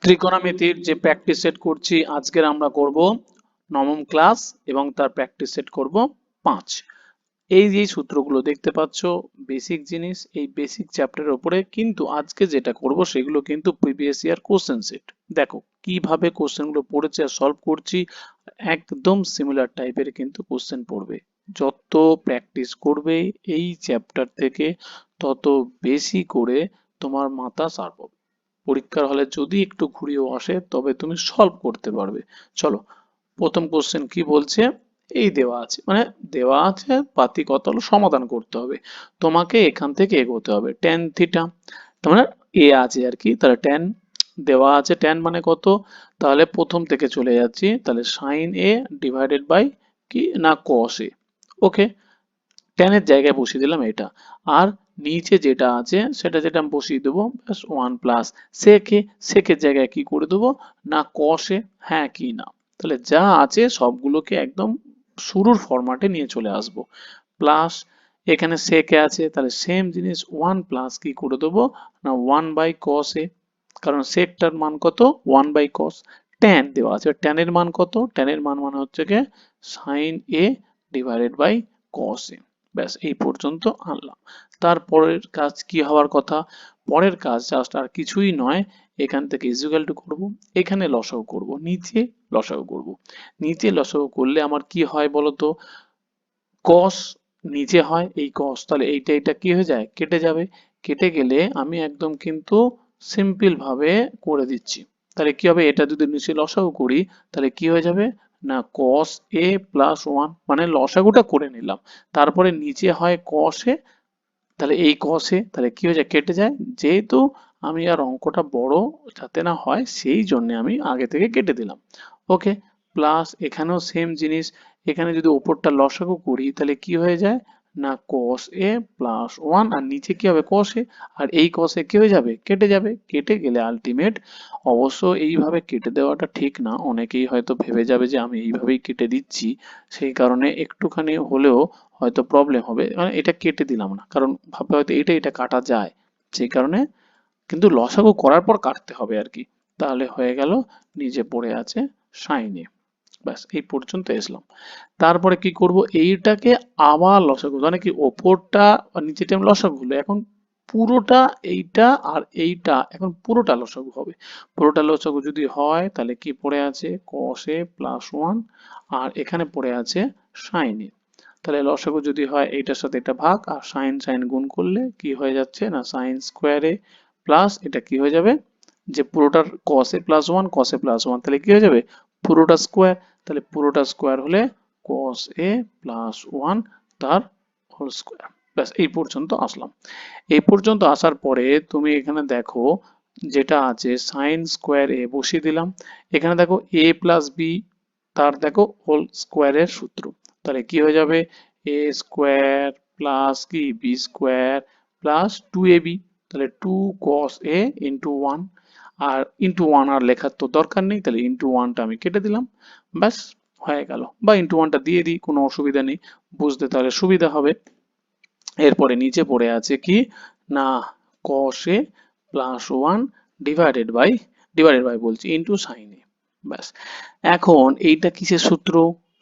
ত্রিকোণমিতির যে practice set করছি আজকের আমরা করব নবম ক্লাস এবং তার প্র্যাকটিস সেট করব 5। এই যে সূত্রগুলো দেখতে পাচ্ছ বেসিক জিনিস, এই বেসিক চ্যাপ্টারের উপরে কিন্তু আজকে যেটা করব সেগুলো কিন্তু প্রিভিয়াস ইয়ার কোশ্চেন সেট। দেখো কিভাবে কোশ্চেনগুলো পড়েছে আর সলভ করছি, একদম সিমিলার টাইপের কিন্তু কোশ্চেন পড়বে। যত প্র্যাকটিস করবে এই চ্যাপ্টার থেকে তত বেশি করে তোমার মাথা শার্প হবে। পরীক্ষার হলে যদি একটু ঘুরিয়েও আসে তবে তুমি সলভ করতে পারবে। চলো, প্রথম কোশ্চেন কি বলছে, এই দেওয়া আছে মানে দেওয়া আছে পাতি কত হলো সমাধান করতে হবে। তোমাকে এখান থেকে এগোতে হবে tan থিটা, তার মানে এ আছে আর কি, তাহলে tan দেওয়া আছে, tan মানে কত, তাহলে প্রথম থেকে চলে যাচ্ছি, তাহলে sin a ডিভাইডেড বাই কি না cos a। ওকে, tan এর জায়গায় বসিয়ে দিলাম এটা, আর নিচে যেটা আছে সেটা যেটা আমি বসিয়ে দেবো ব্যাস 1 প্লাস সেকের জায়গায় কি করে দেবো না cos এ, হ্যাঁ কি না, তাহলে যা আছে সবগুলোকে একদম শুরুর ফরম্যাটে নিয়ে চলে আসবো। প্লাস এখানে সেকে আছে, তাহলে সেম জিনিস 1 প্লাস কি করে দেবো না 1 বাই cos এ, কারণ সেকটার মান কত 1 বাই cos। tan দেওয়া আছে, tan এর মান কত, tan এর মান মানে হচ্ছে গিয়ে sin a divided by cos a। ব্যাস এই পর্যন্ত আনলাম। তারপরের কাজ কি হওয়ার কথা, পরের কাজ জাস্ট আর কিছুই নয়, এখান থেকে ইকুয়াল টু করব, এখানে লসাগু করব, নিচে লসাগু করব। নিচে লসাগু করলে আমার কি হয় বলতো, cos নিচে হয় এই cos, তাহলে এইটা কি হয়ে যায় কেটে যাবে, কেটে গেলে আমি একদম কিন্তু সিম্পল ভাবে করে দিচ্ছি। তাহলে কি হবে, এটা যদি নিচে লসাগু করি তাহলে কি হয়ে যাবে না cos a প্লাস 1, মানে লসাগুটা করে নিলাম, তারপরে নিচে হয় cos a, তাহলে এই cos a তাহলে কি হয়ে যায় কেটে যায়, যেহেতু আমি আর অঙ্কটা বড় যাতে না হয় সেই জন্য আমি আগে থেকে কেটে দিলাম। ওকে, প্লাস এখানেও সেম জিনিস, এখানে যদি ওপরটা লসাগু করি তাহলে কি হয়ে যায় না cos a প্লাস 1, আর নিচে কি হবে cos a, আর এই cos a কি হয়ে যাবে কেটে যাবে, কেটে গেলে আলটিমেট, অবশ্য এইভাবে কেটে দেওয়াটা ঠিক না, অনেকেই হয়তো ভেবে যাবে যে আমি এইভাবেই কেটে দিচ্ছি, সেই কারণে একটুখানি হলেও হয়তো প্রবলেম হবে, মানে এটা কেটে দিলাম না কারণ ভাববে হয়তো এটা কাটা যায়, সেই কারণে কিন্তু লসাগু করার পর কাটতে হবে আর কি। তাহলে হয়ে গেল নিচে পড়ে আছে sin a। ব্যাস এই পর্যন্ত এসলাম। তারপরে কি করব, এইটাকে আবার লসাগু, মানে কি ওপরটা আর নিচেটা আমি লসাগু হলো, এখন পুরোটা এইটা আর এইটা এখন পুরোটা লসাগু হবে। পুরোটা লসাগু যদি হয় তাহলে কি পড়ে আছে cos a প্লাস 1, আর এখানে পড়ে আছে sin a। তাহলে লসাগু যদি হয় এইটার সাথে এটা ভাগ, আর সাইন সাইন গুণ করলে কি হয়ে যাচ্ছে না সাইন স্কোয়ার এ, প্লাস এটা কি হয়ে যাবে যে পুরোটার cos a plus 1 cos a plus 1, তাহলে কি হয়ে যাবে পুরোটা স্কোয়ার, তাহলে পুরোটা স্কোয়ার হলে cos a প্লাস 1 তার হোল স্কোয়ার। ব্যাস এই পর্যন্ত আসলাম। এই পর্যন্ত আসার পরে তুমি এখানে দেখো যেটা আছে সাইন স্কোয়ার এ বসিয়ে দিলাম, এখানে দেখো a প্লাস বি তার দেখো হোল স্কোয়ারের সূত্র, তাহলে কি হয়ে যাবে এ স্কোয়ার প্লাস কি বি স্কোয়ার প্লাস 2ab, তাহলে 2 cos a ইন্টু 1, আর ইন্টু 1 আর লেখার তো দরকার নেই, তাহলে ইন্টু 1টা আমি কেটে দিলাম, ব্যাস হয়ে গেল, বা ইন্টু 1টা দিয়ে দিই কোনো অসুবিধা নেই, বুঝতে তাহলে সুবিধা হবে। এরপরে নিচে পড়ে আছে কি না cos a plus 1 divided by বলছি ইন্টু সাইন এ। ব্যাস, এখন এইটা কিসের সূত্র,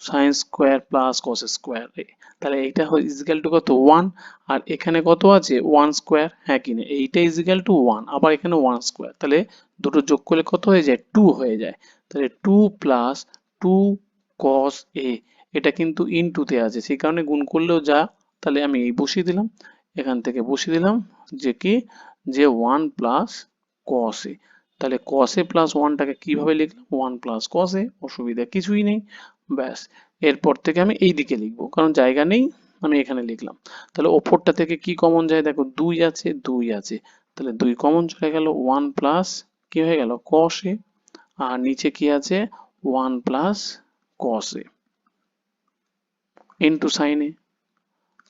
sine square plus cos square A, তাহলে এইটা ইজিক্যাল টু কত 1, আর এখানে কত আছে 1 স্কোয়ার, হ্যাঁ কিনা এইটা ইজিক্যাল টু 1, আবার এখানে 1 স্কোয়ার, তাহলে দুটো যোগ করলে কত হয়ে যায় 2 হয়ে যায়, তাহলে 2 প্লাস 2 cos a, এটা কিন্তু ইনটুতে আছে সেই কারণে গুণ করলেও যা, তাহলে আমি এই বসিয়ে দিলাম, এখান থেকে বসিয়ে দিলাম যে কি যে 1 প্লাস cos a, তাহলে cos a প্লাস 1টাকে কিভাবে লিখলাম 1 প্লাস cos a, অসুবিধা কিছুই নেই। ব্যাস, এরপর থেকে আমি এই দিকে লিখবো কারণ জায়গা নেই, আমি এখানে লিখলাম, তাহলে ওপরটা থেকে কি কমন যায় দেখো 2 আছে 2 আছে, তাহলে 2 কমন চলে গেল, 1 প্লাস কি হয়ে গেল cos a, আর নিচে কি আছে 1 plus cos a into sign a,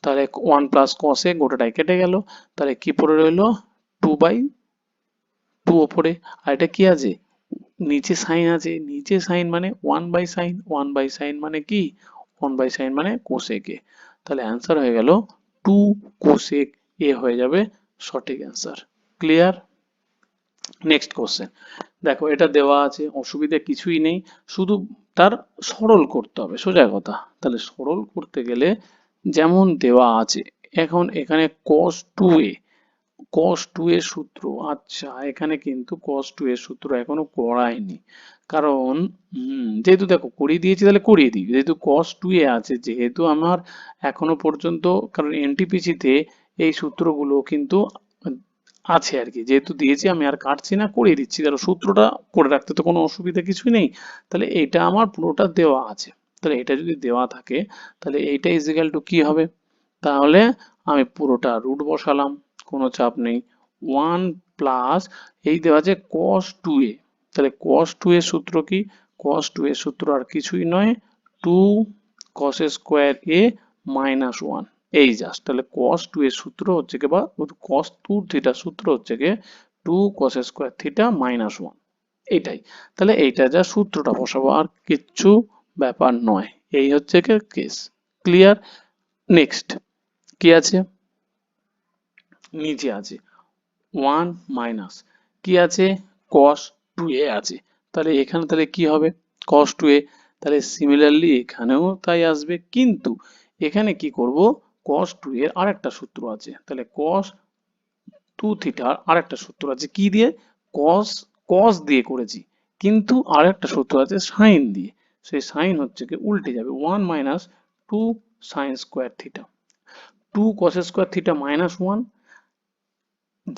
তাহলে 1 প্লাস cos a গোটাটাই কেটে গেল, তাহলে কি পড়ে রইলো 2 বাই 2 ওপরে, আর এটা কি আছে নিচে সাইন আছে, নিচে সাইন মানে 1 বাই সাইন, 1 বাই সাইন মানে কি 1 বাই সাইন মানে কোসেক এ, তাহলে অ্যান্সার হয়ে গেল 2 কোসেক এ হয়ে যাবে সঠিক অ্যান্সার। ক্লিয়ার? নেক্সট কোশ্চেন, দেখো এটা দেওয়া আছে, অসুবিধা কিছুই নেই, শুধু তার সরল করতে হবে, সোজা কথা। তাহলে সরল করতে গেলে যেমন দেওয়া আছে, এখন এখানে cos 2a, cos 2 এর সূত্র, আচ্ছা এখানে কিন্তু cos 2 এর সূত্র এখনো করায়নি, কারণ যেহেতু দেখো করিয়ে দিয়েছি তাহলে করিয়ে দিই, যেহেতু cos 2a আছে, যেহেতু আমার এখনো পর্যন্ত, কারণ এনটিপিসি তে এই সূত্রগুলো কিন্তু আছে আর কি, যেহেতু দিয়েছি আমি আর কাটছি না, করিয়ে দিচ্ছি, কারণ সূত্রটা করে রাখতে তো কোনো অসুবিধা কিছুই নেই। তাহলে এটা আমার পুরোটা দেওয়া আছে, তাহলে এটা যদি দেওয়া থাকে তাহলে এইটা ইজিক্যাল টু কি হবে, তাহলে আমি পুরোটা রুট বসালাম, কোনো চাপ নেই, 1 প্লাস এই দেওয়া আছে cos 2a, তাহলে cos 2 এর সূত্র কি, cos 2 এর সূত্র আর কিছুই নয়, 2 cos স্কোয়ার a মাইনাস 1, এই জাস্ট, তাহলে cos 2 এর সূত্র হচ্ছে কি, বা cos 2 থিটার সূত্র হচ্ছে কি 2 cos স্কোয়ার থিটা মাইনাস 1, এটাই। তাহলে এইটা যা সূত্রটা বসাবো, আর কিচ্ছু ব্যাপার নয়, এই হচ্ছে কি কেস। ক্লিয়ার? নেক্সট কি আছে, নিচে আছে 1 মাইনাস কি আছে, cos 2a আছে, তাহলে এখানে তাহলে কি হবে, cos 2a, তাহলে সিমিলারলি এখানেও তাই আসবে, কিন্তু এখানে কি করব, cos 2 এর আরেকটা সূত্র আছে, তাহলে cos 2 থিটার আরেকটা সূত্র আছে কি দিয়ে, cos cos দিয়ে করেছি, কিন্তু আরেকটা সূত্র আছে sin দিয়ে, সেই sin হচ্ছে কি উল্টে যাবে, 1 minus 2 sin square theta, 2 cos square theta minus 1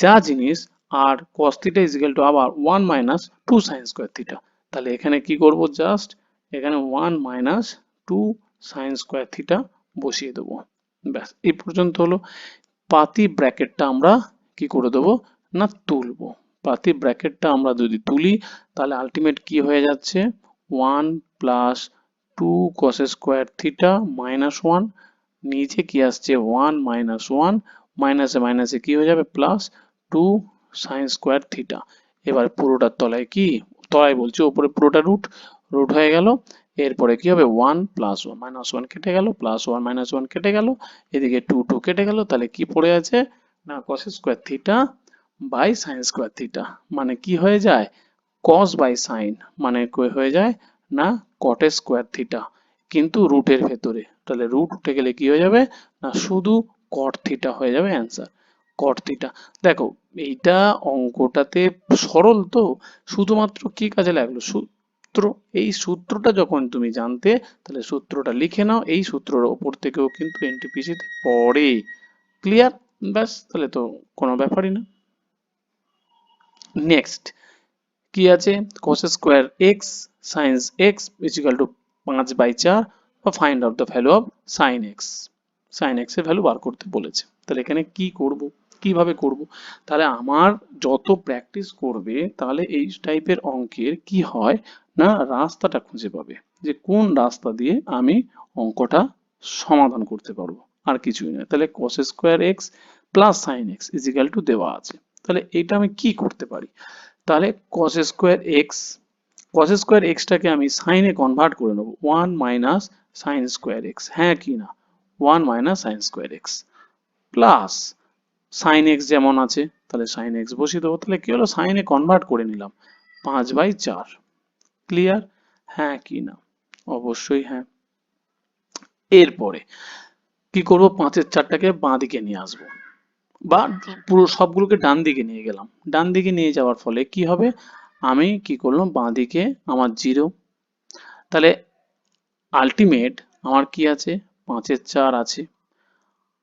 যা জিনিস, আর cos theta is equal two আবার 1 মাইনাস 2 sin স্কোয়ার থিটা, তাহলে এখানে কি করব, জাস্ট এখানে 1 মাইনাস 2 sin স্কোয়ার থিটা বসিয়ে দেবো, ব্যাস এই পর্যন্ত হলো। পাতি ব্র্যাকেটটা আমরা কি করে দেবো না তুলবো, পাতি ব্র্যাকেটটা আমরা যদি তুলি তাহলে আলটিমেট কি হয়ে যাচ্ছে, 1 plus 2 cos square theta minus 1, নিচে কি আসছে 1 মাইনাস 1, মাইনাসে মাইনাসে কি হয়ে যাবে প্লাস 2 সাইন স্কোয়ার থিটা, এবার পুরোটার তলায় কি, তলায় বলছি ওপরে পুরোটা রুট, রুট হয়ে গেল, এরপরে কি হবে 1 প্লাস 1 মাইনাস 1 কেটে গেল, প্লাস 1 মাইনাস 1 কেটে গেল, এদিকে 2 2 কেটে গেল, তাহলে কি পড়ে আছে না cos square theta by sine square theta, মানে কি হয়ে যায় cos বাই সাইন, মানে হয়ে যায় না cot স্কোয়ার থিটা, কিন্তু রুটের ভেতরে, তাহলে রুট উঠে গেলে কি হয়ে যাবে না শুধু cot থিটা হয়ে যাবে অ্যান্সার, cot থিটা। দেখো এইটা অঙ্কটাতে সরল তো, শুধুমাত্র কি কাজে লাগলো, সূত্র, এই সূত্রটা যখন তুমি জানতে তাহলে সূত্রটা লিখে নাও, এই সূত্রের ওপর থেকেও কিন্তু এনটিপিসি তে পড়ে। ক্লিয়ার? ব্যাস তাহলে তো কোনো ব্যাপারই না। নেক্সট কি আছে, cos square x sine x is equal to 5/4, বা find out the value of sine x, sine x এর ভ্যালু বার করতে বলেছে, তাহলে এখানে কি করব, কিভাবে করব, তাহলে আমার যত প্র্যাকটিস করবে তাহলে এই টাইপের অঙ্কের কি হয় না রাস্তাটা খুঁজে পাবে, যে কোন রাস্তা দিয়ে আমি অঙ্কটা সমাধান করতে পারবো, আর কিছুই নয়। তাহলে cos square x plus sine x is equal to দেওয়া আছে, তাহলে এটা আমি কি করতে পারি, তাহলে cos square x, cos square এক্সটাকে আমি সাইনে কনভার্ট করে নেবো, 1 মাইনাস সাইন স্কোয়ার এক্স, হ্যাঁ কি না 1 minus sine square x, plus sine x যেমন আছে তাহলে সাইন এক্স বসিয়ে দেবো, তাহলে কি হলো সাইনে কনভার্ট করে নিলাম 5/4। ক্লিয়ার? হ্যাঁ কি না, অবশ্যই হ্যাঁ। এরপরে কি করব, 5/4টাকে বাঁ দিকে নিয়ে আসবো, বা পুরো সবগুলোকে ডান দিকে নিয়ে গেলাম, ডান দিকে নিয়ে যাওয়ার ফলে কি হবে, আমি কি করলাম বাঁ দিকে আমার 0, তাহলে আলটিমেট আমার কি আছে 5/4 আছে,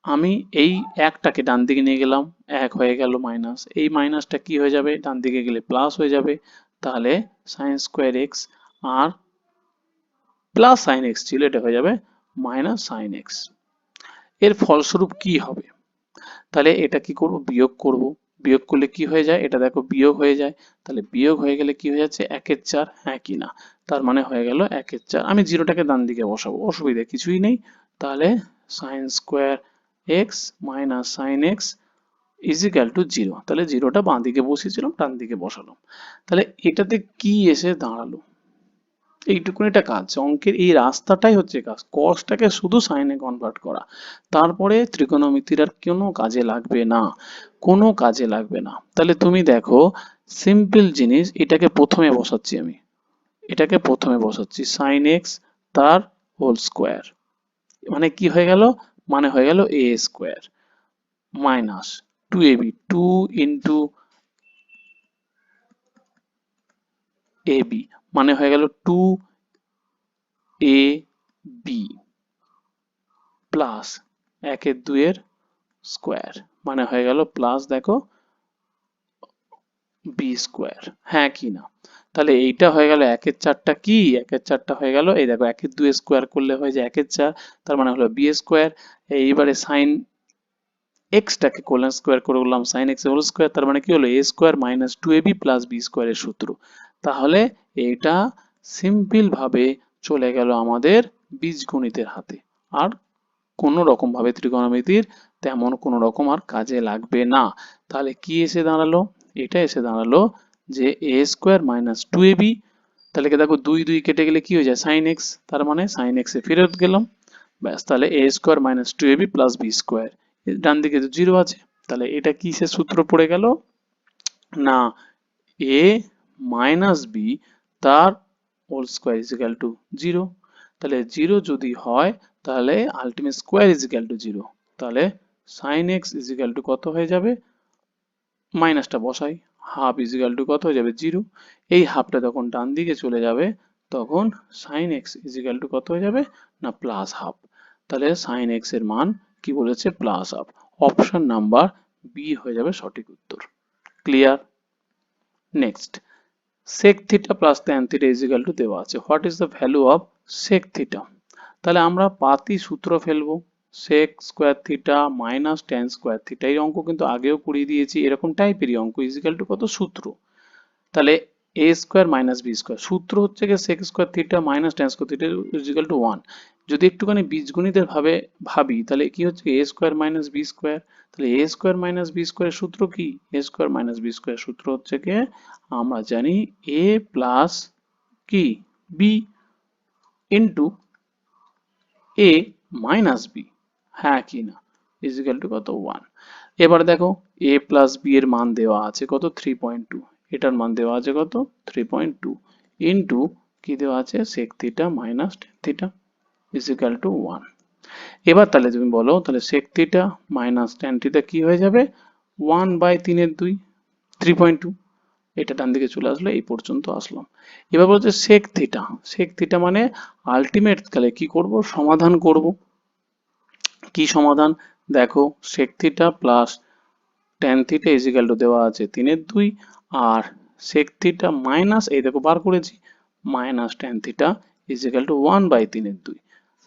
আমি এই একটাকে ডান দিকে নিয়ে গেলাম, 1 হয়ে গেল মাইনাস, এই মাইনাসটা কি হয়ে যাবে ডান দিকে গেলে প্লাস হয়ে যাবে, তাহলে সাইন স্কোয়ার এক্স আর প্লাস সাইন এক্স ছিল, এটা হয়ে যাবে মাইনাস সাইন এক্স। এর ফলস্বরূপ কি হবে, তাহলে এটা কি করব বিয়োগ করব, বিয়োগ করলে কি হয়ে যায় এটা দেখো বিয়োগ হয়ে যায়, তাহলে বিয়োগ হয়ে গেলে কি হয়ে যাচ্ছে 1/4, হ্যাঁ কি না, তার মানে হয়ে গেল 1/4, আমি জিরোটাকে ডান দিকে বসাবো, অসুবিধা কিছুই নেই, তাহলে sine square x minus sine x is equal to 0, তাহলে জিরোটা বাঁ দিকে বসিয়েছিলাম ডান দিকে বসালাম, তাহলে এটাতে কি এসে দাঁড়ালো, এইটুকুনিটা কাজ, অঙ্কের এই রাস্তাটাই হচ্ছে কাজ, কসটাকে শুধু সাইনে কনভার্ট করা। তারপরে ত্রিকোণমিতির আর কোনো কাজে লাগবে না, কোনো কাজে লাগবে না। তাহলে তুমি দেখো, সিম্পল জিনিস, এটাকে প্রথমে বসাচ্ছি আমি, এটাকে প্রথমে বসাচ্ছি সাইন এক্স তার হোল স্কোয়ার, মানে কি হয়ে গেল, মানে হয়ে গেল A square minus 2ab, 2 into ab, মানে হয়ে গেল 2ab প্লাস 1 এর 2 এর স্কোয়ার, মানে হয়ে গেল প্লাস, দেখো, বি স্কোয়ার, হ্যাঁ কি না? তাহলে এইটা হয়ে গেল 1/4টা কি, 1/4টা হয়ে গেল, এই দেখো 1/2 স্কোয়ার করলে হয়ে যায় 1/4, তার মানে হলো বি স্কোয়ার। এইবারে সাইন এক্সটাকে কোলন স্কোয়ার করে বললাম সাইন এক্স হোল স্কোয়ার, তার মানে কি হলো A square minus 2ab plus B স্কোয়ারের সূত্র। তাহলে এটা সিম্পল ভাবে চলে গেল আমাদের বীজগণিতের হাতে, আর কোনো রকম ভাবে ত্রিকোণমিতির তেমন কোনো রকম আর কাজে লাগবে না। তাহলে কি এসে দাঁড়ালো, এটা এসে দাঁড়ালো যে এ স্কোয়ার মাইনাস 2ab, তাহলে কি দেখো 2 2 কেটে গেলে কি হয়ে যায় সাইন এক্স, তার মানে সাইন এক্স এ ফেরত গেলাম, ব্যাস, তাহলে A square minus 2ab plus B square, ডান দিকে তো জিরো আছে, তাহলে এটা কিসের সূত্র পড়ে গেল না, এ মাইনাস বি তার whole square is equal to zero. তাহলে জিরো যদি হয় তাহলে ultimate square is equal to zero, তাহলে sine x is equal to কত হয়ে যাবে, মাইনাসটা বসাই, হাফ ইজ ইকাল টু কত হয়ে যাবে জিরো, এই হাফটা যখন ডান দিকে চলে যাবে তখন sine x is equal to কত হয়ে যাবে না প্লাস হাফ, তাহলে সাইন এক্স এর মান কি বলেছে plus half, option number b হয়ে যাবে সঠিক উত্তর। Clear? Next, sec theta plus tan theta is equal to দেওয়া আছে, what is the value of sec theta? তাহলে আমরা পাতি সূত্র ফেলবো, sec square theta minus tan square theta, এই অঙ্ক কিন্তু আগেও করিয়ে দিয়েছি, এরকম টাইপেরই অঙ্ক, ইজ ইকুয়াল টু কত সূত্র, তাহলে A square minus B square, সূত্র হচ্ছে গিয়ে sec square theta minus tan square theta is equal two 1। যদি একটুখানি বীজগণিতের ভাবে ভাবি তাহলে কি হচ্ছে এ স্কোয়ার মাইনাস বি স্কোয়ার, তাহলে এ স্কোয়ার মাইনাস বি স্কোয়ারের সূত্র কি, এ স্কোয়ার মাইনাস বি স্কোয়ারের সূত্র হচ্ছে গিয়ে আমরা জানি এ প্লাস কি বি ইন্টু এ মাইনাস বি, হ্যাঁ কি না, ইজ ইকুয়াল টু কত 1। এবার দেখো এ প্লাস বি এর মান দেওয়া আছে কত 3.2, এটার মান দেওয়া আছে কত 3.2 ইন্টু কি দেওয়া আছে sec theta minus tan theta is equal two 1। এবার তাহলে তুমি বলো, তাহলে sec theta minus tan theta কি হয়ে যাবে 1/3 3.2, এটা ডান দিকে চলে আসলো, এই পর্যন্ত আসলাম। এবার বলছে sec থিটা, sec থিটা মানে আলটিমেট কালে কি করব, সমাধান করব। কি সমাধান, দেখো sec theta plus tan theta is equal to দেওয়া আছে 3/2, আর sec থিটা মাইনাস এই দেখো বার করেছি minus tan theta is equal two 1/3।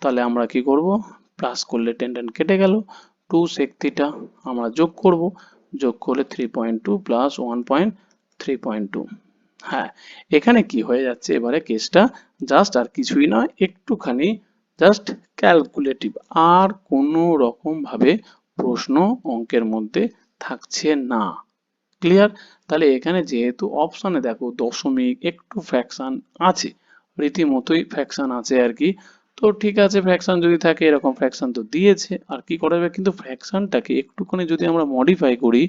তাহলে আমরা কি করব, প্লাস করলে tan tan কেটে গেল, 2 sec থিটা আমরা যোগ করব, যোগ করলে 3.2 প্লাস 1.3.2, হ্যাঁ, এখানে কি হয়ে যাচ্ছে এবারে কেসটা, জাস্ট আর কিছুই নয়, একটুখানি জাস্ট ক্যালকুলেটিভ, আর কোনো রকম ভাবে প্রশ্ন অঙ্কের মধ্যে থাকছে না। ক্লিয়ার? তাহলে এখানে যেহেতু অপশনে দেখো দশমিক একটু ফ্র্যাকশন আছে, রীতিমতোই ফ্র্যাকশন আছে আর কি, তো ঠিক আছে, ফ্র্যাকশন যদি থাকে, এরকম ফ্র্যাকশন তো দিয়েছে, আর কি করা যাবে, কিন্তু ফ্র্যাকশনটাকে একটুখানি যদি আমরা মডিফাই করি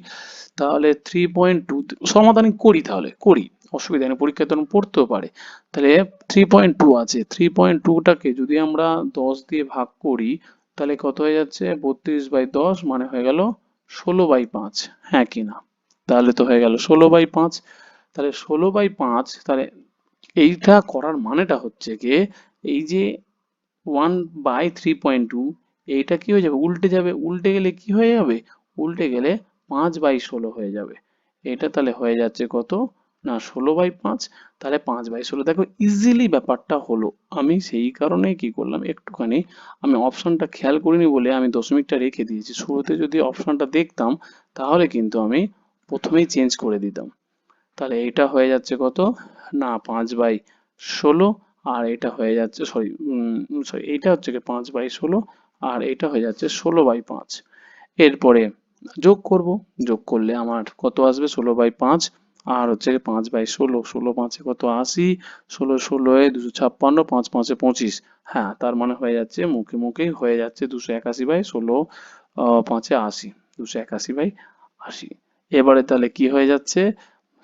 তাহলে 3.2 সমাধান করি, তাহলে করি, অসুবিধা নেই, পরীক্ষায় তখন পড়তেও পারে। তাহলে 3.2 আছে, 3.2টাকে যদি আমরা 10 দিয়ে ভাগ করি তাহলে কত হয়ে যাচ্ছে 32/10, মানে হয়ে গেল 16/5, হ্যাঁ কি না? তাহলে তো হয়ে গেল 16/5, তাহলে 16/5, তাহলে এইটা করার মানেটা হচ্ছে গিয়ে এই যে 1/3.2, এইটা কি হয়ে যাবে উল্টে যাবে, উল্টে গেলে কি হয়ে যাবে, উল্টে গেলে 5/16 হয়ে যাবে, এটা তাহলে হয়ে যাচ্ছে কত না 16/5, তাহলে 5/16, দেখো ইজিলি ব্যাপারটা হলো। আমি সেই কারণেই কি করলাম, একটুখানি আমি অপশনটা খেয়াল করিনি বলে আমি দশমিকটা রেখে দিয়েছি, শুরুতে যদি অপশনটা দেখতাম তাহলে কিন্তু আমি প্রথমেই চেঞ্জ করে দিতাম। তাহলে এটা হয়ে যাচ্ছে কত না 5/16, আর এটা হয়ে যাচ্ছে সরি এইটা হচ্ছে কি 5/16, আর এটা হয়ে যাচ্ছে 16/5। এরপরে যোগ করব, যোগ করলে আমার কত আসবে 16/5 আর হচ্ছে 5/16, 16×5 কত 80, 16×16 256, 5×5 25। হ্যাঁ, তার মানে হয়ে যাচ্ছে মুখে মুখেই হয়ে যাচ্ছে 281/16, 5 80, 281/80। এবারে তাহলে কি হয়ে যাচ্ছে,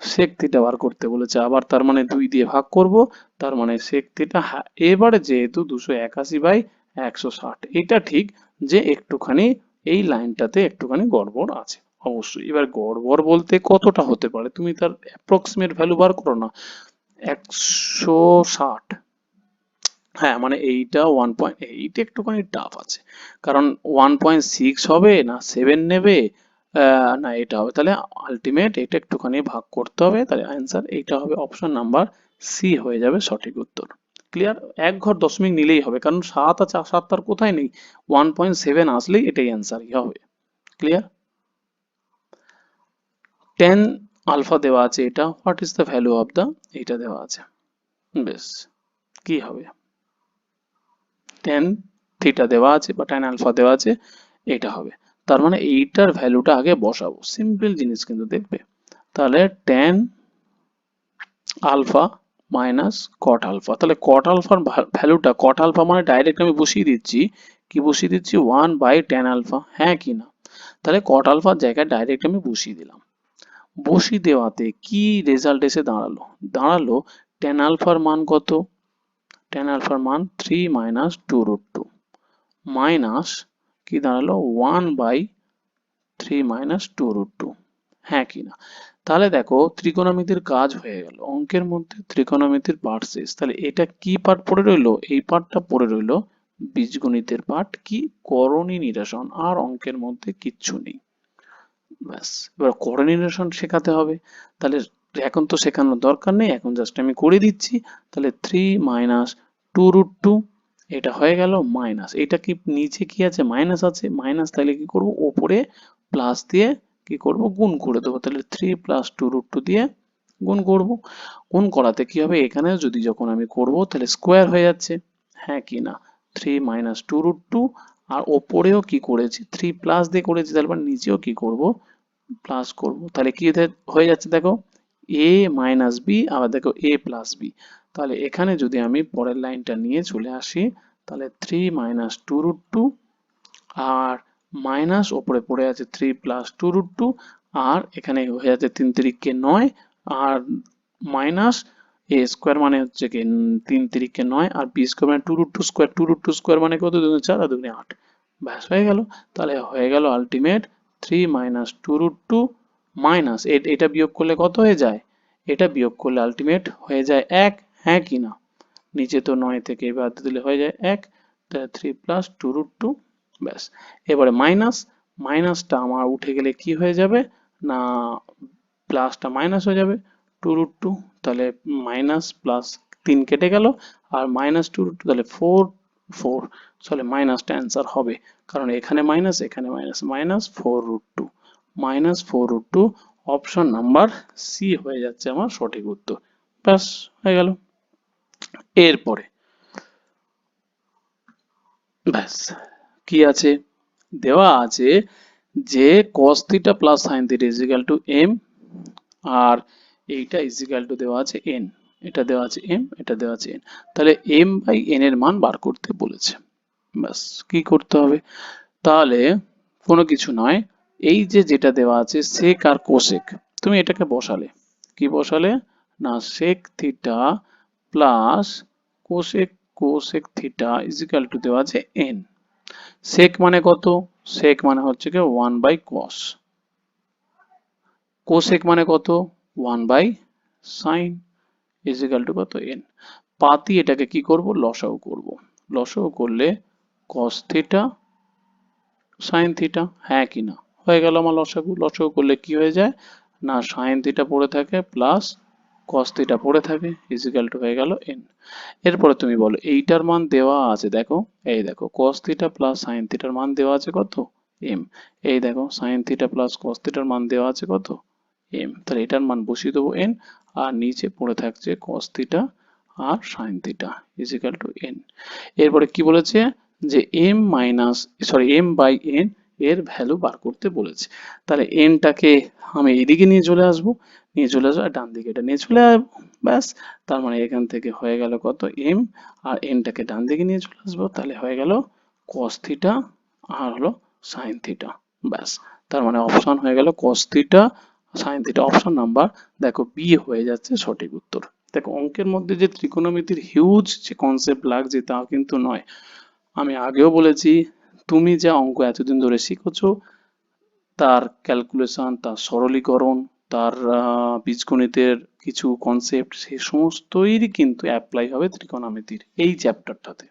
sec থিটা বার করতে বলেছে আবার, তার মানে 2 দিয়ে ভাগ করব, তার মানে sec থিটা। হ্যাঁ, এবারে যেহেতু 281/160, এটা ঠিক যে একটুখানি এই লাইনটাতে একটুখানি গড়বড় আছে অবশ্যই। এবার গড়বড় বলতে কতটা হতে পারে, তুমি তার অ্যাপ্রক্সিমেট ভ্যালু বার করো না। 160, হ্যাঁ মানে এইটা 1.8 একটুখানি টাফ আছে, কারণ 1.6 হবে না 7 নেবে, না এটা হবে, তাহলে আলটিমেট এটা একটুখানি ভাগ করতে হবে, তাহলে অ্যান্সার এইটা হবে, অপশন নাম্বার সি হয়ে যাবে সঠিক উত্তর। ক্লিয়ার? এক ঘর দশমিক নিলেই হবে, কারণ 7 আছে, 7 তার কোথায় নেই, 1.7 আসলেই এটাই অ্যান্সারই হবে। ক্লিয়ার? টেন আলফা দেওয়া আছে, এটা what is the value of the, এইটা দেওয়া আছে, বেশ কি হবে, টেন থিটা দেওয়া আছে বা টেন আলফা দেওয়া আছে, এটা হবে। তার মানে এইটার ভ্যালুটা আগে বসাবো, সিম্পল জিনিস কিন্তু দেখবে। তাহলে tan alpha minus cot alpha, তাহলে কট আলফার ভ্যালুটা, কট আলফা মানে ডাইরেক্ট আমি বসিয়ে দিচ্ছি, কি বসিয়ে দিচ্ছি 1/10 আলফা, হ্যাঁ কি না? তাহলে কট আলফার জায়গায় ডাইরেক্ট আমি বসিয়ে দিলাম, বসিয়ে দেওয়াতে কি রেজাল্ট এসে দাঁড়ালো, দাঁড়ালো টেন আলফার মান কত, টেন আলফার মান 3 মাইনাস 2√2 মাইনাস কি দাঁড়ালো 1/3 মাইনাস 2√2, হ্যাঁ কি না? তাহলে দেখো ত্রিকোণমিতির কাজ হয়ে গেল, অঙ্কের মধ্যে ত্রিকোণমিতির পার্ট শেষ। তাহলে এটা কি পার্ট পড়ে রইলো, এই পার্টটা পড়ে রইলো বীজগণিতের পার্ট, কি করণী নিরসন, আর অঙ্কের মধ্যে কিচ্ছু নেই। ব্যাস, এবার করণী নিরসন শেখাতে হবে, তাহলে এখন তো শেখানোর দরকার নেই, এখন জাস্ট আমি করে দিচ্ছি। তাহলে 3 মাইনাস 2√2, এটা হয়ে গেল মাইনাস, এটা কি নিচে কি আছে মাইনাস আছে, মাইনাস, তাহলে কি করব ওপরে প্লাস দিয়ে কি করব গুণ করে দেবো, তাহলে 3 প্লাস 2√2 দিয়ে গুণ করব। গুণ করাতে কি হবে, এখানে যদি যখন আমি করব তাহলে স্কোয়ার হয়ে যাচ্ছে, হ্যাঁ কি না? 3 মাইনাস 2√2, আর ওপরেও কি করেছি 3 প্লাস দিয়ে করেছি, তারপর নিচেও কি করব প্লাস করব, তাহলে কি হয়ে যাচ্ছে দেখো a মাইনাস বি, আবার দেখো a প্লাস বি। তাহলে এখানে যদি আমি পরের লাইনটা নিয়ে চলে আসি, তাহলে 3 মাইনাস 2√2, আর মাইনাস ওপরে পড়ে আছে 3 প্লাস 2√2, আর এখানে হয়ে যাচ্ছে 3 তিরিকে 9, আর মাইনাস এ স্কোয়ার মানে হচ্ছে কি 3 তিরিকে 9, আর বি স্কোয়ার মানে 2√2 স্কোয়ার, 2√2 স্কোয়ার মানে কত, 2 4 আর 2 8, ব্যাস হয়ে গেল। তাহলে হয়ে গেল আলটিমেট 3 মাইনাস 2√2 মাইনাস এটা বিয়োগ করলে কত হয়ে যায়, এটা বিয়োগ করলে আলটিমেট হয়ে যায় 1, হ্যাঁ কি না? নিচে তো 9 থেকে বাদ দিলে হয়ে যায় 1, তাহলে 3 প্লাস 2√2, ব্যাস। এবারে মাইনাস, মাইনাসটা আমার উঠে গেলে কি হয়ে যাবে না, প্লাসটা মাইনাস হয়ে যাবে 2√2, তাহলে মাইনাস প্লাস 3 কেটে গেল, আর মাইনাস 2√2, তাহলে 4 তাহলে মাইনাসটা অ্যান্সার হবে, কারণ এখানে মাইনাস এখানে minus, minus 4√2, minus 4√2, option number c হয়ে যাচ্ছে আমার সঠিক উত্তর। ব্যাস হয়ে গেল। এরপরে ব্যাস কি আছে, দেওয়া আছে যে cos theta plus sine theta is equal to M, আর এইটা ইজ ইকুয়াল টু দেওয়া আছে এন, এটা দেওয়া আছে এম, এটা দেওয়া আছে এন, তাহলে এম বাই এন এর মান বার করতে বলেছে। ব্যাস কি করতে হবে, তাহলে কোনো কিছু নয়, এই যে যেটা দেওয়া আছে সেক আর কোসেক, তুমি এটাকে বসালে, কি বসালে না sec theta plus cosec, cosec theta is equal to দেওয়া আছে এন। সেক মানে কত, সেক মানে হচ্ছে কি 1 বাই কস, কোসেক মানে কত 1 by sine, is equal to কত এন। পাতি এটাকে কি করব লসাগু করব, লসাগু করলে কস থিটা সাইন থিটা, হ্যাঁ কি না? হয়ে গেল আমার লসাগু, লসাগু করলে কি হয়ে যায় না সাইন থিটা পড়ে থাকে প্লাস কস থিটা পড়ে থাকে, ইজ ইকুয়াল টু হয়ে গেল এন। এরপরে তুমি বলো এইটার মান দেওয়া আছে, দেখো এই দেখো cos থিটা প্লাস সাইন থিটার মান দেওয়া আছে কত এম, এই দেখো সাইন থিটা প্লাস cos থিটার মান দেওয়া আছে কত এম, তাহলে এটার মান বসিয়ে দেবো এন, আর নিচে পড়ে থাকছে cos থিটা আর sine theta is equal to n. এরপরে কি বলেছে যে m minus sorry m by n এর ভ্যালু বার করতে বলেছে। তাহলে এনটাকে আমি এদিকে নিয়ে চলে আসবো, আর ডান দিকে এটা নিয়ে চলে আসবো, ব্যাস। তার মানে এখান থেকে হয়ে গেল কত এম, আর এনটাকে ডান দিকে নিয়ে চলে আসবো, তাহলে হয়ে গেল কস থিটা আর হলো সাইন থিটা, ব্যাস। তার মানে অপশন হয়ে গেল cos theta sine theta, option number দেখো বি হয়ে যাচ্ছে সঠিক উত্তর। দেখো অঙ্কের মধ্যে যে ত্রিকোণমিতির হিউজ যে কনসেপ্ট লাগছে তা কিন্তু নয়। আমি আগেও বলেছি, তুমি যা অঙ্ক এতদিন ধরে শিখেছো তার ক্যালকুলেশন, তার সরলীকরণ, তার বীজগণিতের কিছু কনসেপ্ট, সেই সমস্তই কিন্তু অ্যাপ্লাই হবে ত্রিকোণমিতির এই চ্যাপ্টারটাতে।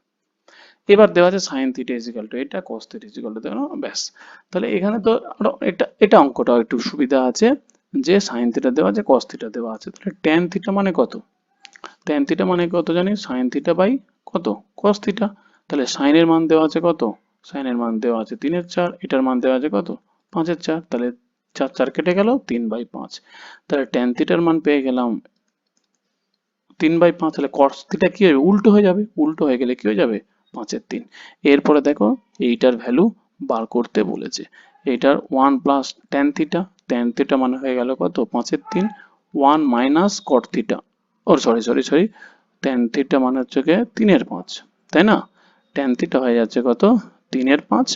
এবার দেওয়া আছে সাইন থিটা ইজিক্যাল টু এটা, কস থিটা ইজিক্যাল টু দেখো, ব্যাস। তাহলে এখানে তো আরো এটা অঙ্কটাও একটু সুবিধা আছে, যে সাইন থিটা দেওয়া আছে, কস থিটা দেওয়া আছে, তাহলে ট্যান থিটা মানে কত, ট্যান থিটা মানে কত জানি, সাইন থিটা বাই কত, কস থিটা। তাহলে সাইনের মান দেওয়া আছে কত, সাইনের মান দেওয়া আছে 3/4, এটার মান দেওয়া আছে কত 5/4, তাহলে 4 4 কেটে গেল 3/5। তাহলে ট্যান থিটার মান পেয়ে গেলাম 3/5। তাহলে কস থিটা কি হবে, উল্টো হয়ে যাবে, উল্টো হয়ে গেলে কি হয়ে যাবে 5/3। এরপরে দেখো এইটার ভ্যালু বার করতে বলেছে, এইটার 1 plus tan theta, tan theta মানে হয়ে গেল কত 5/3, 1 মাইনাস কট থিটা, ও সরি ট্যান থিটা মানে হচ্ছে গিয়ে 3/5, তাই না। ট্যান থিটা হয়ে যাচ্ছে কত 3/5,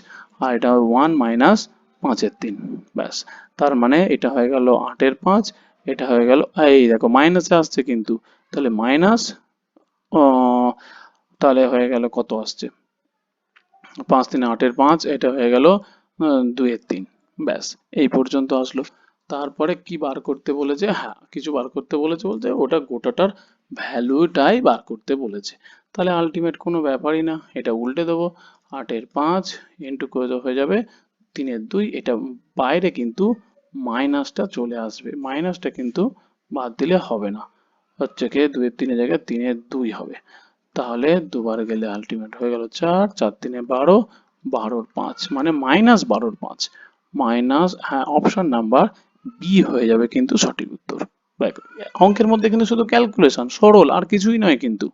আর এটা 1 মাইনাস 5/3, ব্যাস। তার মানে এটা হয়ে গেল 8/5, এটা হয়ে গেল, এই দেখো মাইনাসে আসছে কিন্তু, তাহলে মাইনাস, তাহলে হয়ে গেল কত আসছে 5 3 8/5, এটা হয়ে গেল 2/3, ব্যাস। এই পর্যন্ত আসলো। তারপরে কি বার করতে বলেছে, হ্যাঁ কিছু বার করতে বলেছে বলতে ওটা গোটাটার ভ্যালুটাই বার করতে বলেছে। তাহলে আলটিমেট কোনো ব্যাপারই না, এটা উল্টে দেবো, 8/5 ইন্টু করে হয়ে যাবে 3/2, এটা বাইরে কিন্তু মাইনাসটা চলে আসবে, মাইনাসটা কিন্তু বাদ দিলে হবে না, হচ্ছে কি 2/3 জায়গায় 3/2 হবে। তাহলে দুবার গেলে আলটিমেট হয়ে গেল 4, 4 3 12, 12/5 মানে -12/5, মাইনাস, হ্যাঁ অপশন নাম্বার বি হয়ে যাবে কিন্তু সঠিক উত্তর। অঙ্কের মধ্যে কিন্তু শুধু ক্যালকুলেশন, সরল, আর কিছুই নয় কিন্তু।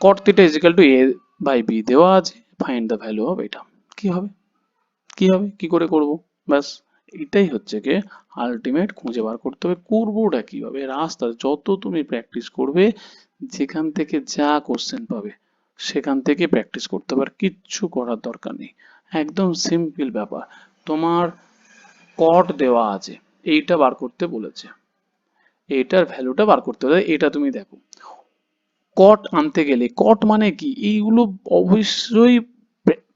cot theta is equal to a by b দেওয়া আছে, ফাইন্ড দ্য ভ্যালু অফ এটা। কি হবে, কি করে করব, ব্যাস। এটাই হচ্ছে কি আলটিমেট খুঁজে বার করতে হবে, করবোটা কিভাবে, রাস্তা যত তুমি প্র্যাকটিস করবে, যেখান থেকে যা কোশ্চেন পাবে সেখান থেকে প্র্যাকটিস করতে হবে, আর কিচ্ছু করার দরকার নেই, একদম সিম্পল ব্যাপার। তোমার কট দেওয়া আছে, এইটা বার করতে বলেছে, এইটার ভ্যালুটা বার করতে হবে, এটা তুমি দেখো কট আনতে গেলে, কট মানে কি, এইগুলো অবশ্যই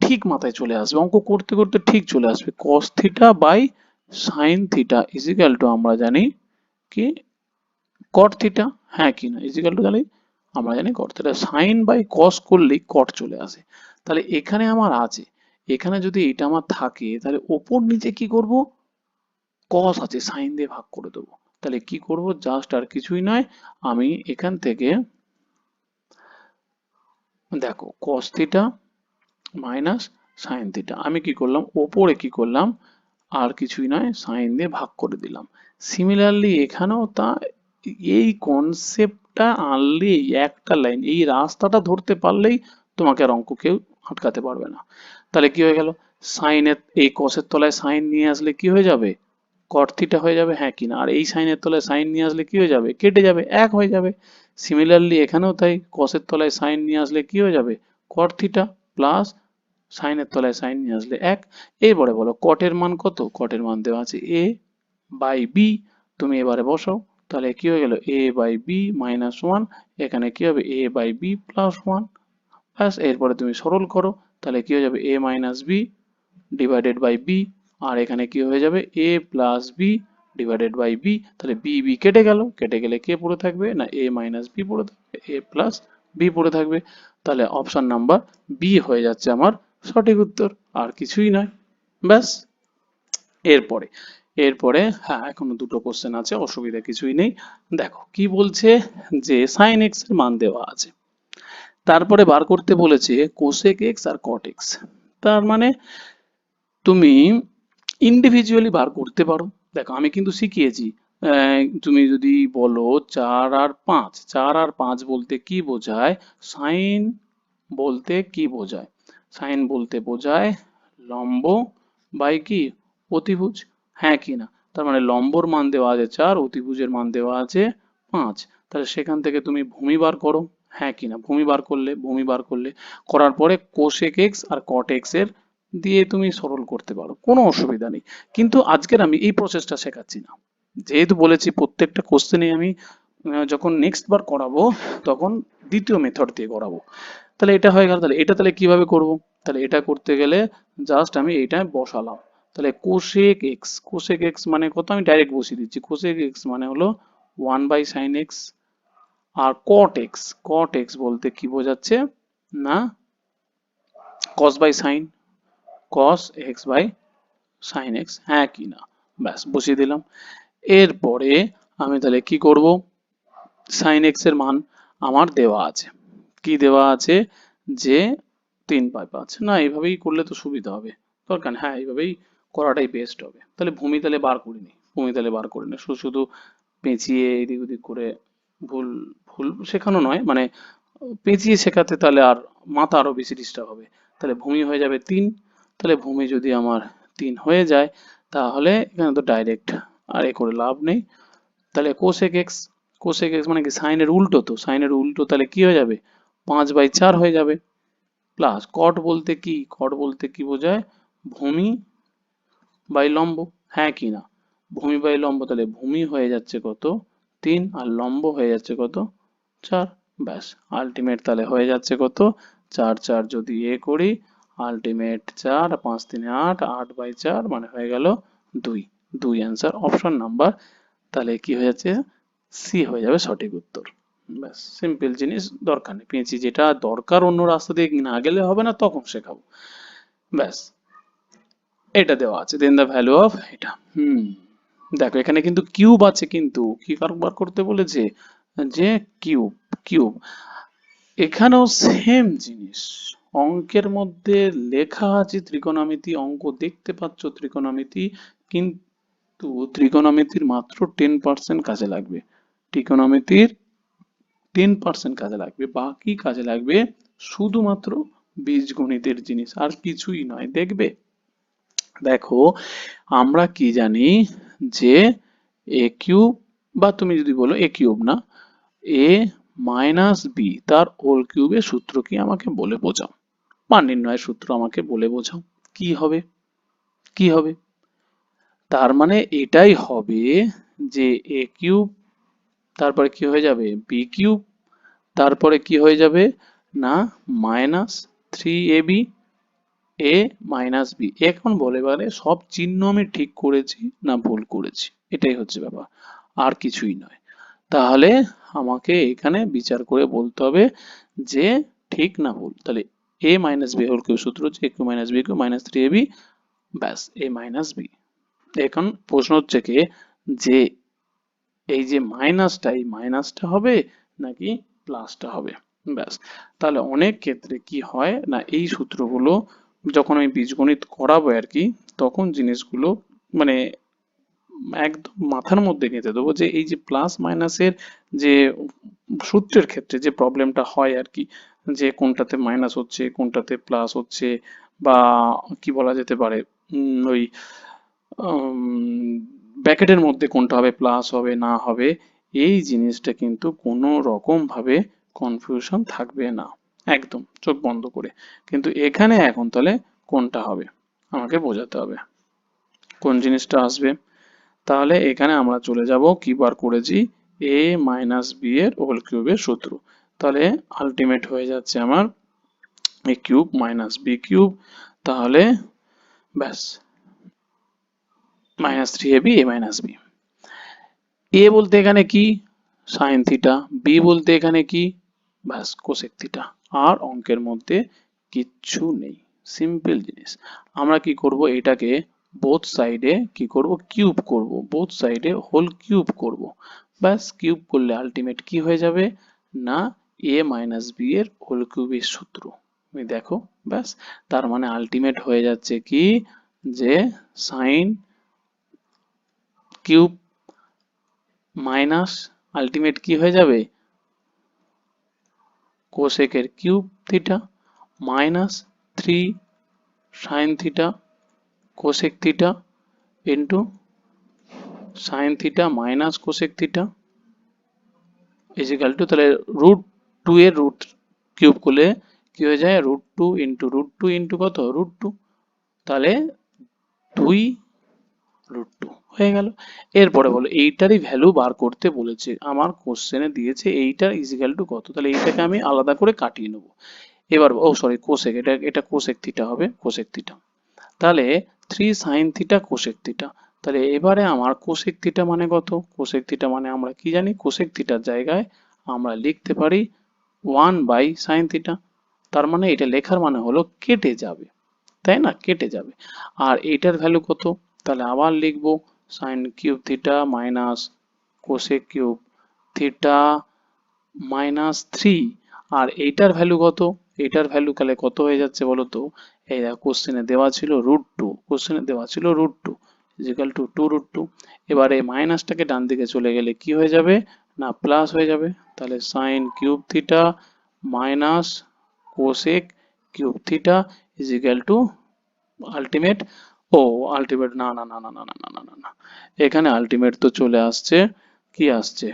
ঠিক মাথায় চলে আসবে, অঙ্ক করতে করতে ঠিক চলে আসবে। Cos theta by sine theta is equal to আমরা জানি কি কট থিটা, হ্যাঁ কি না, ইজিক্যাল টু জানি, আমরা জানি cot theta, sine by cos করলেই কট চলে আসে। তাহলে এখানে আমার আছে, এখানে যদি এটা আমার থাকে তাহলে ওপর নিচে কি করব, কস আছে সাইন দিয়ে ভাগ করে দেবো। তাহলে কি করব, জাস্ট আর কিছুই নয়, আমি এখান থেকে দেখো cos theta minus sine theta, আমি কি করলাম ওপরে কি করলাম, আর কিছুই নয় সাইন দিয়ে ভাগ করে দিলাম। সিমিলারলি এখানেও তা, এই কনসেপ্টটা আনলেই, একটা লাইন এই রাস্তাটা ধরতে পারলেই তোমাকে আর অঙ্ক কেউ আটকাতে পারবে না। তাহলে কি হয়ে গেল, সাইনের এই কসের তলায় সাইন নিয়ে আসলে কি হয়ে যাবে, কট থিটা হয়ে যাবে, হ্যাঁ কিনা, আর এই সাইনের তলায় সাইন নিয়ে আসলে কি হয়ে যাবে, কেটে যাবে, এক হয়ে যাবে। সিমিলারলি এখানেও তাই, কসের তলায় সাইন নিয়ে আসলে কি হয়ে যাবে, কট থিটা প্লাস সাইনের তলায় সাইন নিয়ে আসলে এক। এরপরে বলো কটের মান কত, কটের মান দেওয়া আছে এ বাই বি, তুমি এবারে বসাও, তাহলে কি হয়ে গেল A by B minus one, এখানে কি হবে A by B plus one, ব্যাস। এরপরে তুমি সরল করো, তাহলে কি হয়ে যাবে A minus B divided by B, আর এখানে কি হয়ে যাবে A plus B divided by B, তাহলে বি বি কেটে গেল, কেটে গেলে কে পড়ে থাকবে না, এ মাইনাস বি পড়ে থাকবে, এ প্লাস বি পড়ে থাকবে। তাহলে অপশন নাম্বার বি হয়ে যাচ্ছে আমার সঠিক উত্তর, আর কিছুই নয়, ব্যাস। এরপরে এরপরে হ্যাঁ এখনো দুটো কোশ্চেন আছে, অসুবিধা কিছুই নেই। দেখো কি বলছে, যে সাইন এক্স এর মান দেওয়া আছে, তারপরে বার করতে বলেছে কোসেক এক্স আর কট এক্স। তার মানে তুমি ইন্ডিভিজুয়ালি বার করতে পারো। দেখো আমি কিন্তু শিখিয়েছি, তুমি যদি বলো 4 আর 5, 4 আর 5 বলতে কি বোঝায়, সাইন বলতে কি বোঝায়, সাইন বলতে বোঝায় লম্ব বাই কি অতিভুজ, হ্যাঁ কি না? তার মানে লম্বর মান দেওয়া আছে 4, অতিভুজের মান দেওয়া আছে 5। তাহলে সেখান থেকে তুমি ভূমি বার করো, হ্যাঁ কি না? ভূমি বার করলে করার পরে কোসেক এক্স আর কট এক্স এর দিয়ে তুমি সরল করতে পারো, কোনো অসুবিধা নেই। কিন্তু আজকের আমি এই প্রসেসটা শেখাচ্ছি না, যেহেতু বলেছি প্রত্যেকটা কোশ্চেনে আমি যখন নেক্সট বার করাবো তখন দ্বিতীয় মেথড দিয়ে করাবো। তাহলে এটা হয়ে গেল। তাহলে এটা তাহলে কিভাবে করব? তাহলে এটা করতে গেলে জাস্ট আমি এইটা বসালাম। তাহলে কোসেক এক্স মানে কত, আমি ডাইরেক্ট বসিয়ে দিচ্ছি। কোসেক এক্স মানে হলো 1/sin x। আর কট এক্স বলতে কি বোঝাচ্ছে না, cos by sine, cos x by sine x, হ্যাঁ কি না? ব্যাস বসিয়ে দিলাম। এরপরে আমি তাহলে কি করব, সাইন এক্স এর মান আমার দেওয়া আছে, কি দেওয়া আছে, যে 3/5। না, এইভাবেই করলে তো সুবিধা হবে, দরকার নেই। হ্যাঁ, এইভাবেই করাটাই বেস্ট হবে। তাহলে ভূমি তাহলে বার করে নিই, শুধু শুধু পেঁচিয়ে এদিক ওদিক করে ভুল ভুল শেখানো নয়, মানে পেঁচিয়ে শেখাতে তাহলে আর মাথা আরো বেশি ডিস্টার্ব হবে। তাহলে ভূমি হয়ে যাবে 3। তাহলে ভূমি যদি আমার 3 হয়ে যায়, তাহলে এখানে তো ডাইরেক্ট আর এ করে লাভ নেই। তাহলে কোসেক এক্স মানে কি সাইনের উল্টো, তো সাইনের উল্টো তাহলে কি হয়ে যাবে, 5/4 হয়ে যাবে। প্লাস কট বলতে কি বোঝায়, ভূমি বাই লম্ব, হ্যাঁ কি না? ভূমি বাই লম্ব, তাহলে ভূমি হয়ে যাচ্ছে কত, 3, আর লম্ব হয়ে যাচ্ছে কত, 4। ব্যাস, আলটিমেট তাহলে হয়ে যাচ্ছে কত, 4 যদি এ করি, আলটিমেট 4, 5 3 8, 8/4 মানে হয়ে গেল 2। অ্যান্সার অপশন নাম্বার, তাহলে কি হয়ে যাচ্ছে, সি হয়ে যাবে সঠিক উত্তর। ব্যাস, সিম্পল জিনিস, দরকার নেই পেঁচি, যেটা দরকার অন্য রাস্তা দিয়ে না গেলে হবে না, তখন শেখাবো। ব্যাস, এটা দেওয়া আছে, দেন দ্য ভ্যালু অফ এটা। দেখো এখানে কিন্তু কিউব আছে, কিন্তু কি কারবার করতে বলেছে, যে কিউব, কিউব এখানেও সেম জিনিস। অঙ্কের মধ্যে লেখা আছে ত্রিকোণমিতি, অঙ্ক দেখতে পাচ্ছ ত্রিকোণমিতি, কিন্তু ত্রিকোণমিতির মাত্র 10% কাজে লাগবে। ত্রিকোণমিতির 10% কাজে লাগবে, বাকি কাজে লাগবে শুধুমাত্র বীজগণিতের জিনিস, আর কিছুই নয়। দেখবে, দেখো আমরা কি জানি, যে এ কিউব, বা তুমি যদি বলো এ কিউব না, এ মাইনাস বি তার হোল কিউবের সূত্র কি আমাকে বলে বোঝাও, মান নির্ণয়ের সূত্র আমাকে বলে বোঝাও। কি হবে, কি হবে? তার মানে এটাই হবে যে এ কিউব, তারপরে কি হয়ে যাবে বি কিউব, তারপরে কি হয়ে যাবে না, -3ab এ মাইনাস বি। এখন বলে এবারে সব চিহ্ন আমি ঠিক করেছি না ভুল করেছি, এটাই হচ্ছে ব্যাপার, আর কিছুই নয়। তাহলে আমাকে এখানে বিচার করে বলতে হবে যে ঠিক না ভুল। তাহলে A minus B whole cube সূত্র হচ্ছে A cube minus B cube minus 3ab, ব্যাস এ মাইনাস বি। এখন প্রশ্ন হচ্ছে কি, যে এই যে মাইনাসটা, এই মাইনাসটা হবে নাকি প্লাসটা হবে। ব্যাস, তাহলে অনেক ক্ষেত্রে কি হয় না, এই সূত্রগুলো যখন আমি বীজগণিত করাবো আর কি, তখন জিনিসগুলো মানে একদম মাথার মধ্যে গেঁথে দেবো, যে এই যে প্লাস মাইনাসের যে সূত্রের ক্ষেত্রে যে প্রবলেমটা হয় আর কি, যে কোনটাতে মাইনাস হচ্ছে কোনটাতে প্লাস হচ্ছে, বা কি বলা যেতে পারে, ওই ব্র্যাকেটের মধ্যে কোনটা হবে, প্লাস হবে না হবে, এই জিনিসটা কিন্তু কোনো রকম ভাবে কনফিউশন থাকবে না, একদম চোখ বন্ধ করে। কিন্তু এখানে এখন তাহলে কোনটা হবে আমাকে বোঝাতে হবে, কোন জিনিসটা আসবে। তাহলে এখানে আমরা চলে যাব কি বার করেছি, এ মাইনাস বি এর হোল কিউবের সূত্র। তাহলে আলটিমেট হয়ে যাচ্ছে আমার এ কিউব মাইনাস বি কিউব, তাহলে ব্যাস -3ab a মাইনাস বি। এ বলতে এখানে কি, সাইন থিটা, বি বলতে এখানে কি, ব্যাস কোসেক থিটা। আর অঙ্কের মধ্যে কিচ্ছু নেই, সিম্পল জিনিস। আমরা কি করব, এটাকে বোথ সাইডে কি করব, কিউব করব, বোথ সাইডে হোল কিউব করব। ব্যাস, কিউব করলে আলটিমেট কি হয়ে যাবে না, এ মাইনাস বি এর হোল কিউবের সূত্র। তুমি দেখো, ব্যাস, তার মানে আলটিমেট হয়ে যাচ্ছে কি, যে সাইন কিউব মাইনাস আলটিমেট কি হয়ে যাবে, কোসেকের cube theta minus 3 sine theta cosec theta into sine theta minus cosec theta is equal to, তাহলে রুট টু এর রুট কিউব করলে কি হয়ে যায়, রুট টু ইন্টু কত, রুট টু, তাহলে 2 √2 হয়ে গেল। এরপরে বলো এইটারই ভ্যালু বার করতে বলেছে, আমার কোশ্চেনে দিয়েছে এইটার ইজিক্যাল টু কত, তাহলে এইটাকে আমি আলাদা করে কাটিয়ে নেবো। এবার সরি কোসেক, এটা কোসেক থিটা হবে, কোসেক থিটা, তাহলে 3 sin θ কোসেক থিটা, তাহলে এবারে আমার কোসেক থিটা মানে কত, কোসেক থিটা মানে আমরা কি জানি, কোসেক থিটার জায়গায় আমরা লিখতে পারি 1/sin θ, তার মানে এটা লেখার মানে হলো কেটে যাবে, তাই না, কেটে যাবে। আর এইটার ভ্যালু কত, তাহলে আবার লিখবো sign cube theta minus cosec cube theta minus 3, আর এইটার ভ্যালু কত, এইটার ভ্যালু তাহলে কত হয়ে যাচ্ছে বলো তো, এই দেখো কোশ্চেনে দেওয়া ছিল √2, কোশ্চেনে দেওয়া ছিল √2 ইজিক্যাল টু 2√2, এবারে মাইনাসটাকে ডান দিকে চলে গেলে কি হয়ে যাবে না প্লাস হয়ে যাবে, তাহলে sine cube theta minus cosec cube theta is equal to ultimate, ও আলটিমেট না না না না না না না না না না, এখানে আলটিমেট তো চলে আসছে, কি আসছে,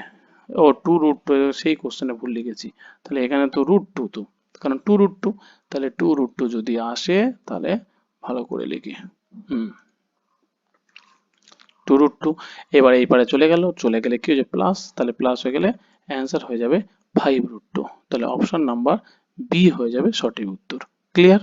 ও 2√2, সেই কোশ্চেনে ভুল লিখেছি, তাহলে এখানে তো √2, তো কারণ 2√2, তাহলে 2√2 যদি আসে তাহলে ভালো করে লিখি, হুম 2√2, এবার এই পারে চলে গেলে কি হয়েছে প্লাস, তাহলে প্লাস হয়ে গেলে অ্যান্সার হয়ে যাবে 5√2, তাহলে অপশন নাম্বার বি হয়ে যাবে সঠিক উত্তর। ক্লিয়ার?